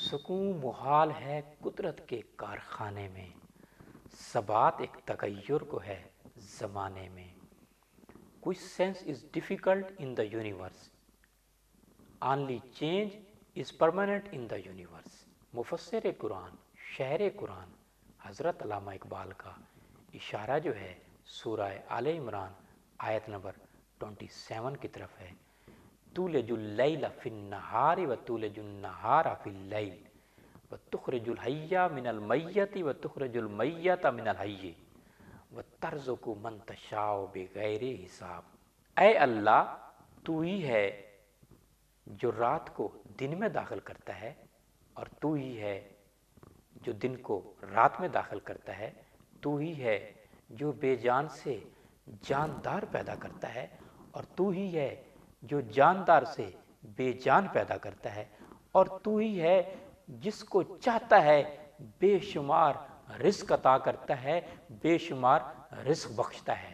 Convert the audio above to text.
سکون محال ہے قدرت کے کارخانے میں، ثبات ایک تغیر کو ہے زمانے میں. کچھ sense is difficult in the universe, only change is permanent in the universe. مفسر قرآن، شاعر قرآن حضرت علامہ اقبال کا اشارہ جو ہے سورہ آل عمران آیت نمبر 27 کی طرف ہے. تولج اللیل فی النہار و تولج النہار فی اللیل وتخرج الحی من المیت وتخرج المیت من الحی وترزق من تشاء بغیر حساب. اے اللہ، تو ہی ہے جو رات کو دن میں داخل کرتا ہے، اور تو ہی ہے جو دن کو رات میں داخل کرتا ہے. تو ہی ہے جو بے جان سے جاندار پیدا کرتا ہے، اور تو ہی ہے جو جاندار سے بے جان پیدا کرتا ہے. اور تو ہی ہے جس کو چاہتا ہے بے شمار رزق عطا کرتا ہے، بے شمار رزق بخشتا ہے.